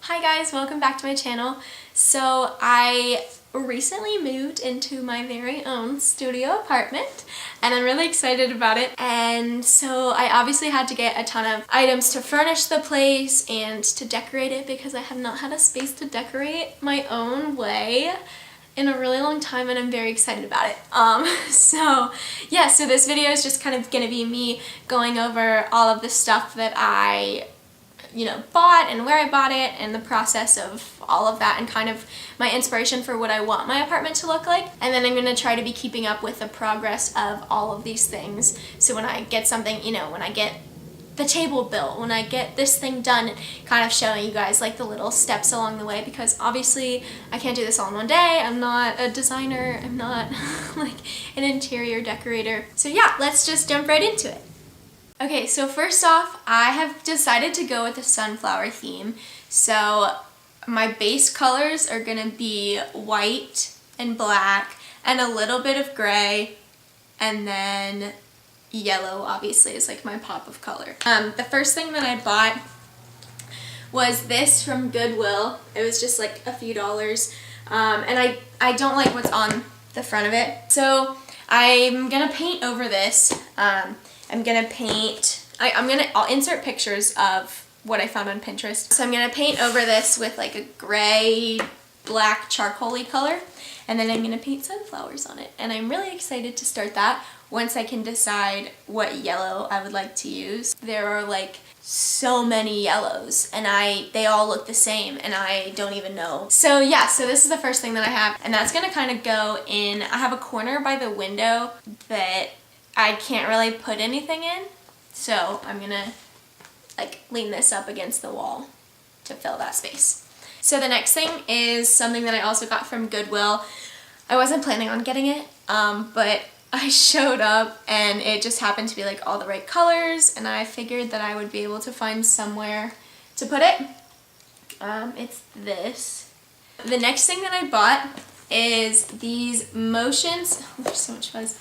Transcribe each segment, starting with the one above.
Hi guys, welcome back to my channel. So I recently moved into my very own studio apartment and I'm really excited about it. And so I obviously had to get a ton of items to furnish the place and to decorate it because I have not had a space to decorate my own way in a really long time and I'm very excited about it. So this video is just kind of gonna be me going over all of the stuff that I bought and where I bought it and the process of all of that and kind of my inspiration for what I want my apartment to look like. And then I'm going to try to be keeping up with the progress of all of these things. So when I get something, when I get the table built, when I get this thing done, kind of showing you guys like the little steps along the way, because obviously I can't do this all in one day. I'm not a designer. I'm not like an interior decorator. So yeah, let's just jump right into it. Okay, so first off, I have decided to go with a sunflower theme. So my base colors are gonna be white and black and a little bit of gray, and then yellow obviously is like my pop of color. The first thing that I bought was this from Goodwill. It was just like a few dollars, and I don't like what's on the front of it. So I'm gonna paint over this. I'll insert pictures of what I found on Pinterest. So I'm gonna paint over this with like a gray, black, charcoal-y color, and then I'm gonna paint sunflowers on it. And I'm really excited to start that once I can decide what yellow I would like to use. There are like so many yellows and they all look the same and I don't even know. So yeah, so this is the first thing that I have, and that's gonna kind of go in. I have a corner by the window that I can't really put anything in, so I'm gonna like lean this up against the wall to fill that space. So the next thing is something that I also got from Goodwill. I wasn't planning on getting it, but I showed up and it just happened to be like all the right colors, and I figured that I would be able to find somewhere to put it. It's this. The next thing that I bought is these motions. Oh, there's so much fuzz.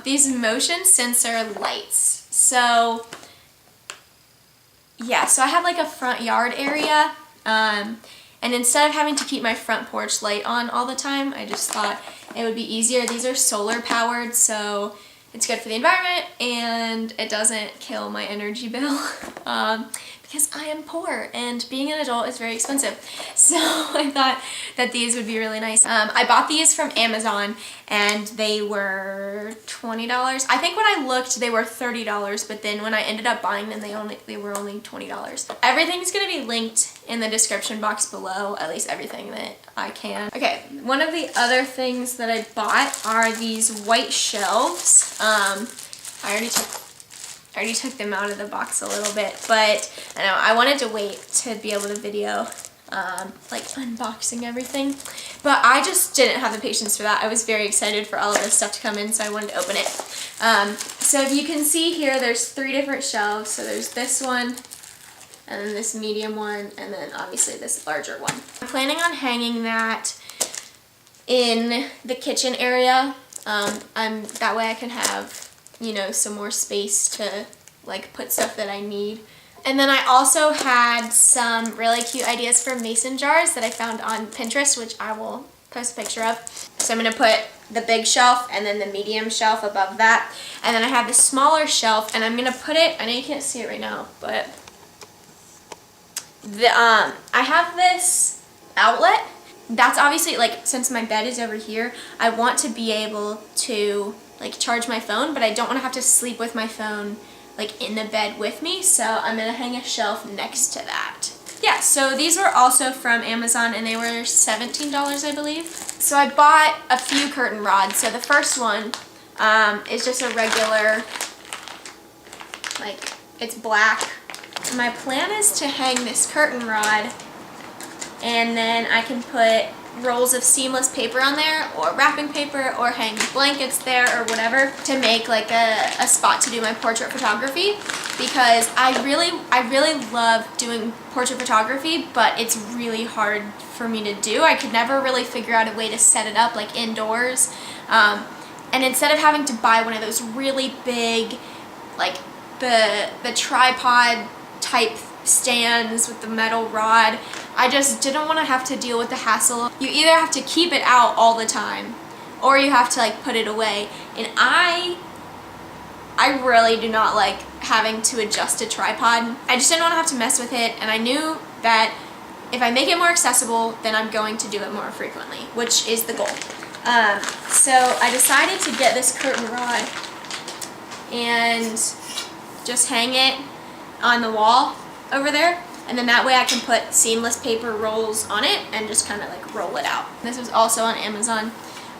These motion sensor lights. So yeah, so I have like a front yard area, and instead of having to keep my front porch light on all the time, I just thought it would be easier. These are solar powered, so it's good for the environment and it doesn't kill my energy bill. Because I am poor and being an adult is very expensive. So I thought that these would be really nice. I bought these from Amazon and they were $20. I think when I looked they were $30, but then when I ended up buying them they were only $20. Everything's gonna be linked in the description box below, at least everything that I can. Okay, one of the other things that I bought are these white shelves. I already took them out of the box a little bit, but I know I wanted to wait to be able to video like unboxing everything, but I just didn't have the patience for that. I was very excited for all of this stuff to come in, so I wanted to open it. So if you can see here, there's 3 different shelves. So there's this one, and then this medium one, and then obviously this larger one. I'm planning on hanging that in the kitchen area. That way I can have some more space to like put stuff that I need. And then I also had some really cute ideas for mason jars that I found on Pinterest, which I will post a picture of. So I'm gonna put the big shelf and then the medium shelf above that. And then I have the smaller shelf and I'm gonna put it, I know you can't see it right now, but I have this outlet. That's obviously like, since my bed is over here, I want to be able to like charge my phone, but I don't want to have to sleep with my phone like in the bed with me, so I'm gonna hang a shelf next to that. Yeah, so these were also from Amazon and they were $17, I believe. So I bought a few curtain rods. So the first one is just a regular, like, it's black. My plan is to hang this curtain rod and then I can put rolls of seamless paper on there, or wrapping paper, or hang blankets there, or whatever, to make like a spot to do my portrait photography, because I really love doing portrait photography, but it's really hard for me to do. I could never really figure out a way to set it up like indoors, and instead of having to buy one of those really big, like the tripod type stands with the metal rod, I just didn't want to have to deal with the hassle. You either have to keep it out all the time or you have to like put it away. And I really do not like having to adjust a tripod. I just didn't want to have to mess with it, and I knew that if I make it more accessible, then I'm going to do it more frequently, which is the goal. So I decided to get this curtain rod and just hang it on the wall over there, and then that way I can put seamless paper rolls on it and just kind of like roll it out. This was also on Amazon.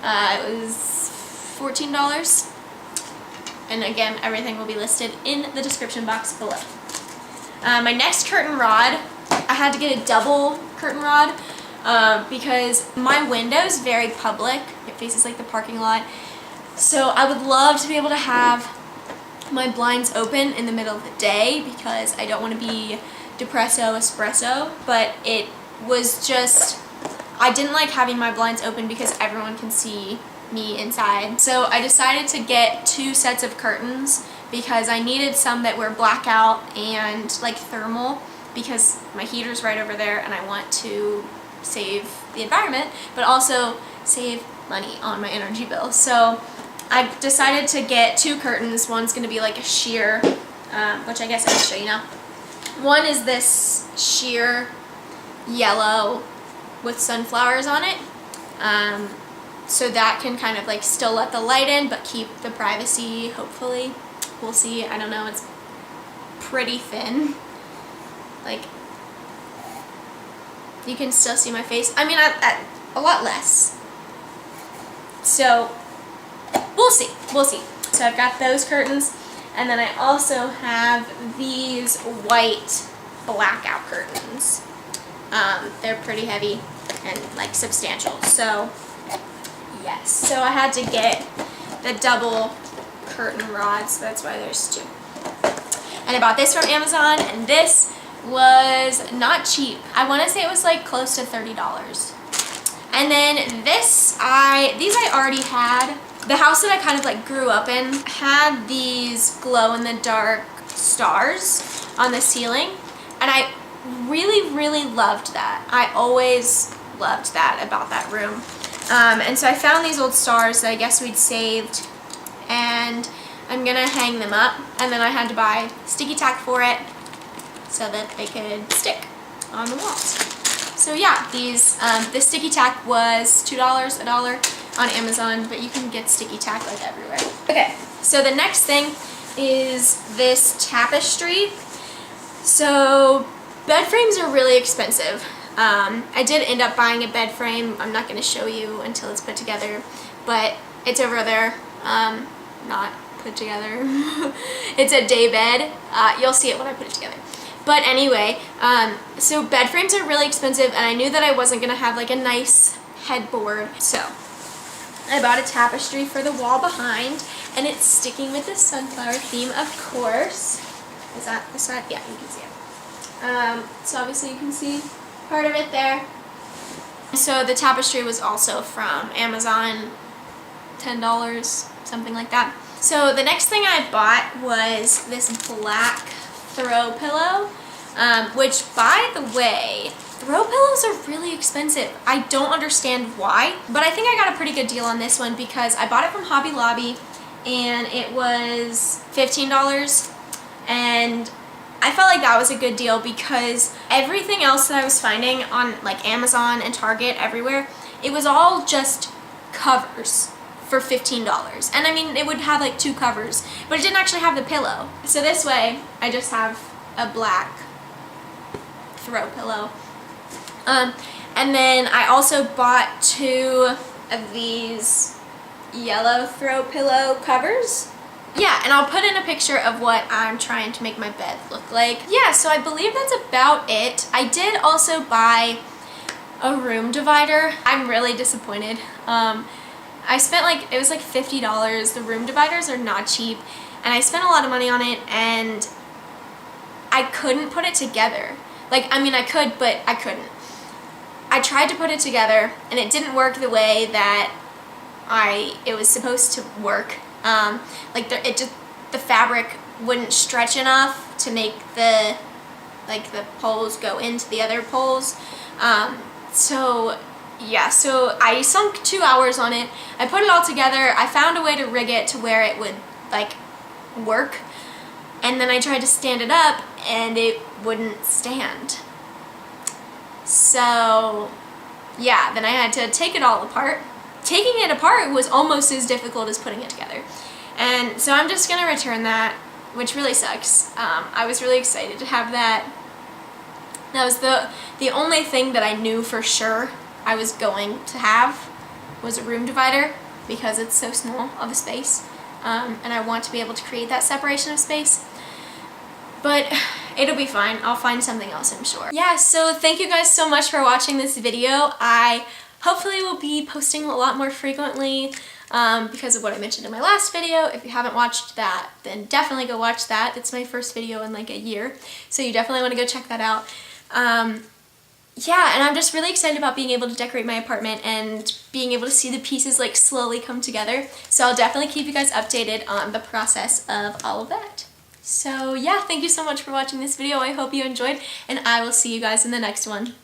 It was $14. And again, everything will be listed in the description box below. My next curtain rod, I had to get a double curtain rod because my window is very public. It faces like the parking lot. So I would love to be able to have my blinds open in the middle of the day because I don't want to be depresso espresso, but it was just, I didn't like having my blinds open because everyone can see me inside. So I decided to get 2 sets of curtains because I needed some that were blackout and like thermal because my heater's right over there and I want to save the environment but also save money on my energy bill. So I decided to get 2 curtains. One's going to be like a sheer, which I guess I can show you now. One is this sheer yellow with sunflowers on it. So that can kind of like still let the light in but keep the privacy, hopefully. We'll see. I don't know. It's pretty thin. Like, you can still see my face. I mean, a lot less. So, we'll see. We'll see. So I've got those curtains. And then I also have these white blackout curtains. They're pretty heavy and like substantial. So, yes. So I had to get the double curtain rods. That's why there's 2. And I bought this from Amazon, and this was not cheap. I want to say it was like close to $30. And then these I already had. The house that I kind of like grew up in had these glow in the dark stars on the ceiling, and I really, really loved that. I always loved that about that room. And so I found these old stars that I guess we'd saved, and I'm gonna hang them up, and then I had to buy sticky tack for it so that they could stick on the walls. So yeah, these this sticky tack was $2, $1 on Amazon, but you can get sticky tack like everywhere. Okay, so the next thing is this Tapestry. So bed frames are really expensive. I did end up buying a bed frame. I'm not going to show you until it's put together, but it's over there, not put together. It's a day bed. You'll see it when I put it together. But anyway, so bed frames are really expensive, and I knew that I wasn't going to have like a nice headboard. So I bought a Tapestry for the wall behind, and it's sticking with the sunflower theme, of course. Is that the side? Yeah, you can see it. So obviously you can see part of it there. So the Tapestry was also from Amazon, $10, something like that. So the next thing I bought was this black throw pillow, which, by the way, throw pillows are really expensive. I don't understand why, but I think I got a pretty good deal on this one because I bought it from Hobby Lobby, and it was $15, and I felt like that was a good deal because everything else that I was finding on like Amazon and Target, everywhere, it was all just covers for $15. And I mean, it would have like 2 covers, but it didn't actually have the pillow. So this way, I just have a black throw pillow. And then I also bought 2 of these yellow throw pillow covers. Yeah, and I'll put in a picture of what I'm trying to make my bed look like. Yeah, so I believe that's about it. I did also buy a room divider. I'm really disappointed. I spent like, it was like $50. The room dividers are not cheap, and I spent a lot of money on it, and I couldn't put it together. Like, I mean, I could, but I couldn't. I tried to put it together, and it didn't work the way that it was supposed to work. Like the fabric wouldn't stretch enough to make the poles go into the other poles. So yeah, so I sunk 2 hours on it. I put it all together. I found a way to rig it to where it would like work. And then I tried to stand it up and it wouldn't stand. So yeah, then I had to take it all apart. Taking it apart was almost as difficult as putting it together. And so I'm just gonna return that, which really sucks. I was really excited to have that. That was the only thing that I knew for sure I was going to have was a room divider, because it's so small of a space. And I want to be able to create that separation of space. But it'll be fine. I'll find something else, I'm sure. Yeah, so thank you guys so much for watching this video. I hopefully will be posting a lot more frequently because of what I mentioned in my last video. If you haven't watched that, then definitely go watch that. It's my first video in like a year, so you definitely want to go check that out. Yeah, and I'm just really excited about being able to decorate my apartment and being able to see the pieces like slowly come together. So I'll definitely keep you guys updated on the process of all of that. So yeah, thank you so much for watching this video. I hope you enjoyed, and I will see you guys in the next one.